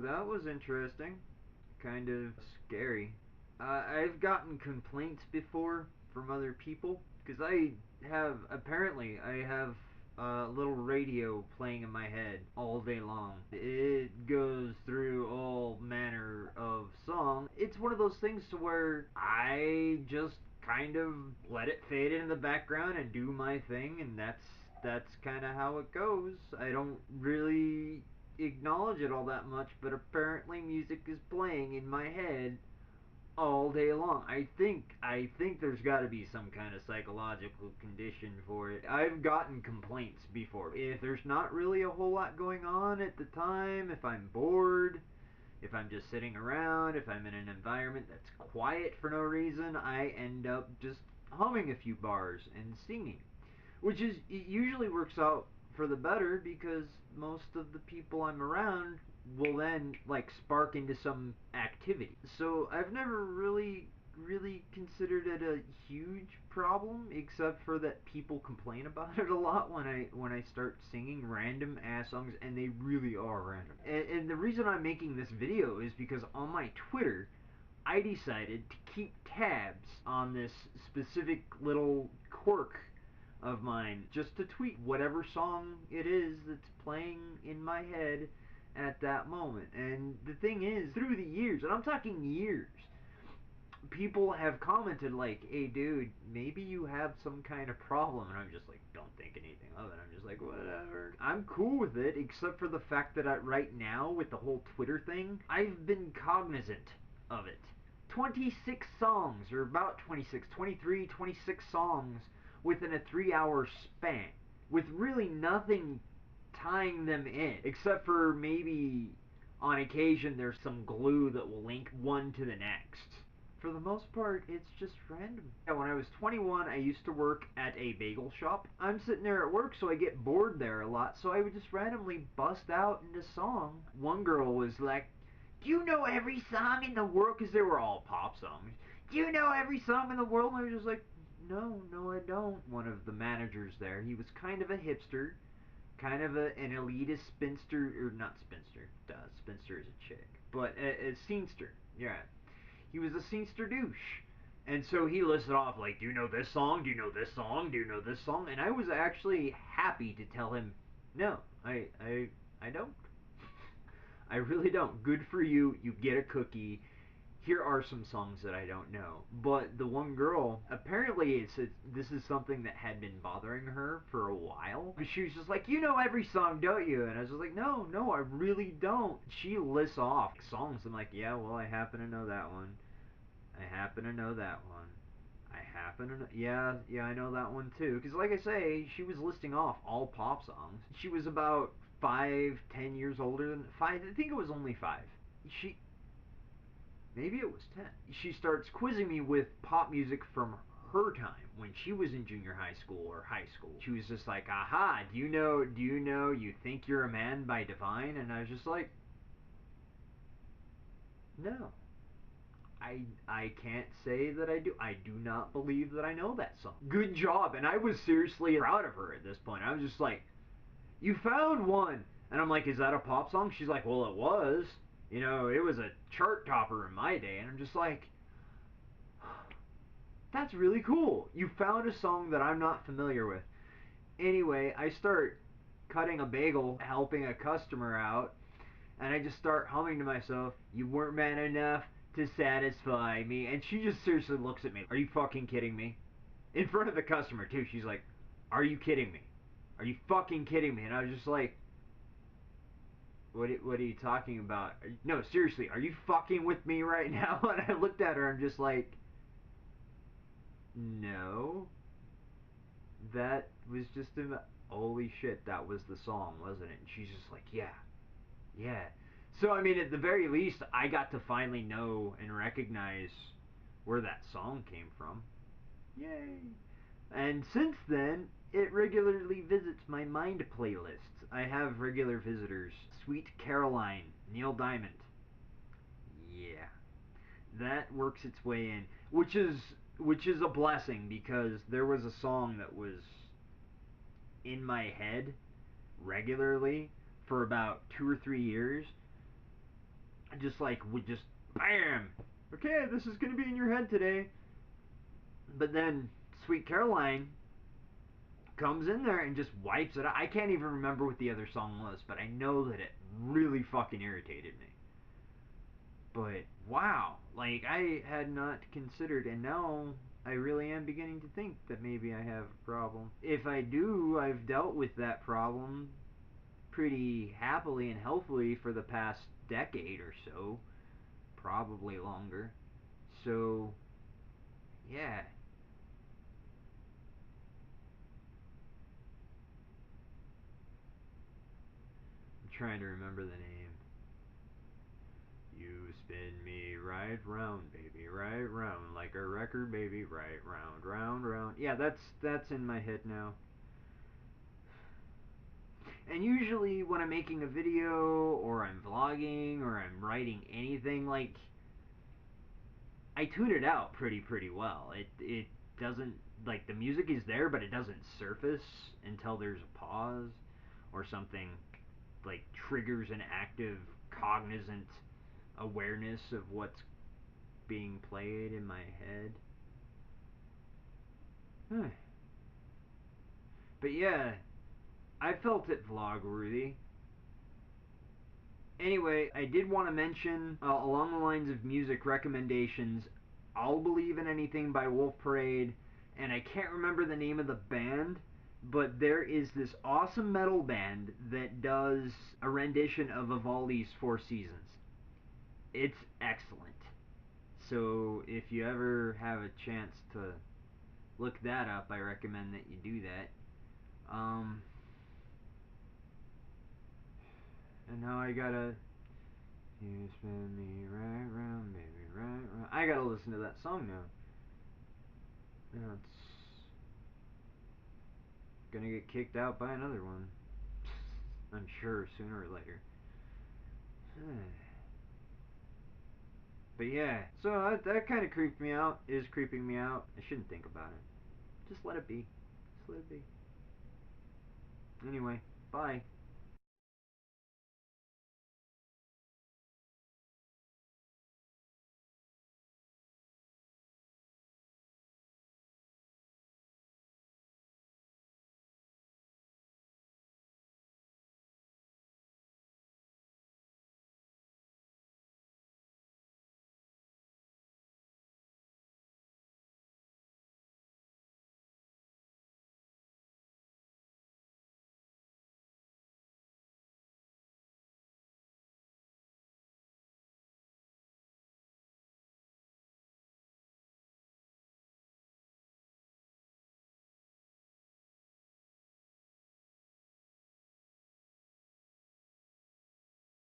that was interesting. Kind of scary. I've gotten complaints before from other people because I have a little radio playing in my head all day long. It goes through all manner of songs. It's one of those things to where I just kind of let it fade into the background and do my thing, and that's kind of how it goes. I don't really acknowledge it all that much, but apparently music is playing in my head all day long. I think there's got to be some kind of psychological condition for it. I've gotten complaints before. If there's not really a whole lot going on at the time, if I'm bored, if I'm just sitting around, if I'm in an environment that's quiet for no reason, I end up just humming a few bars and singing. It usually works out for the better because most of the people I'm around will then like spark into some activity. So I've never really considered it a huge problem, except for that people complain about it a lot when I start singing random ass songs, and they really are random. And the reason I'm making this video is because on my Twitter I decided to keep tabs on this specific little quirk of mine, just to tweet whatever song it is that's playing in my head at that moment. And the thing is, through the years, and I'm talking years, people have commented like, hey dude, maybe you have some kind of problem, and I'm just like, don't think anything of it. I'm just like, whatever. I'm cool with it, except for the fact that right now, with the whole Twitter thing, I've been cognizant of it. 26 songs, or about 26, 23, 26 songs within a 3-hour span, with really nothing tying them in, except for maybe on occasion there's some glue that will link one to the next. For the most part, it's just random. Yeah, when I was 21, I used to work at a bagel shop. I'm sitting there at work, so I get bored there a lot, so I would just randomly bust out into song. One girl was like, do you know every song in the world? Because they were all pop songs. Do you know every song in the world? And I was just like, no, I don't. One of the managers there, he was kind of a hipster, kind of an elitist spinster, or not spinster, duh, spinster is a chick, but a scenester, yeah. He was a scenester douche. And so he listed off, like, do you know this song? Do you know this song? Do you know this song? And I was actually happy to tell him, no, I don't. I really don't. Good for you. You get a cookie. Here are some songs that I don't know. But the one girl, apparently this is something that had been bothering her for a while. She was just like, you know every song, don't you? And I was just like, no, I really don't. She lists off songs. I'm like, yeah, well, I happen to know that one. I happen to know that one. I happen to know, yeah, I know that one too. Because like I say, she was listing off all pop songs. She was about 5, 10 years older than, 5, I think it was only 5. Maybe it was 10. She starts quizzing me with pop music from her time when she was in junior high school or high school. She was just like, aha, do you know You Think You're a Man by Divine? And I was just like, no. I can't say that I do. I do not believe that I know that song. Good job. And I was seriously proud of her at this point. I was just like, you found one. And I'm like, is that a pop song? She's like, well, it was. You know, it was a chart topper in my day. And I'm just like, that's really cool. You found a song that I'm not familiar with. Anyway, I start cutting a bagel, helping a customer out, and I just start humming to myself, you weren't man enough to satisfy me. And she just seriously looks at me. Are you fucking kidding me? In front of the customer, too. She's like, are you kidding me? Are you fucking kidding me? And I was just like, what are you talking about? No, seriously, are you fucking with me right now? And I looked at her, I'm just like, no. That was just a... Holy shit, that was the song, wasn't it? And she's just like, yeah. So, I mean, at the very least, I got to finally know and recognize where that song came from. Yay. And since then, it regularly visits my Mind playlists. I have regular visitors. Sweet Caroline, Neil Diamond. Yeah. That works its way in. Which is a blessing, because there was a song that was in my head regularly for about 2 or 3 years, just like would just bam. Okay, this is gonna be in your head today. But then Sweet Caroline comes in there and just wipes it out. I can't even remember what the other song was, but I know that it really fucking irritated me. But wow, like I had not considered, and now I really am beginning to think that maybe I have a problem. If I do, I've dealt with that problem pretty happily and healthily for the past decade or so, probably longer. So, yeah, I'm trying to remember the name. You spin me right round, baby, right round, like a record, baby, right round, round, round. Yeah, that's in my head now. And usually when I'm making a video or I'm vlogging or I'm writing anything, like I tune it out pretty well. It doesn't, like, the music is there, but it doesn't surface until there's a pause or something like triggers an active cognizant awareness of what's being played in my head. But yeah, I felt it vlog worthy. Anyway, I did want to mention, along the lines of music recommendations, I'll Believe in Anything by Wolf Parade, and I can't remember the name of the band, but there is this awesome metal band that does a rendition of Vivaldi's Four Seasons. It's excellent. So if you ever have a chance to look that up, I recommend that you do that. Um, and now I gotta. You spin me right round, baby, right round. I gotta listen to that song now. You know, it's gonna get kicked out by another one. I'm sure sooner or later. But yeah, so that kind of creeped me out. Is creeping me out. I shouldn't think about it. Just let it be. Just let it be. Anyway, bye.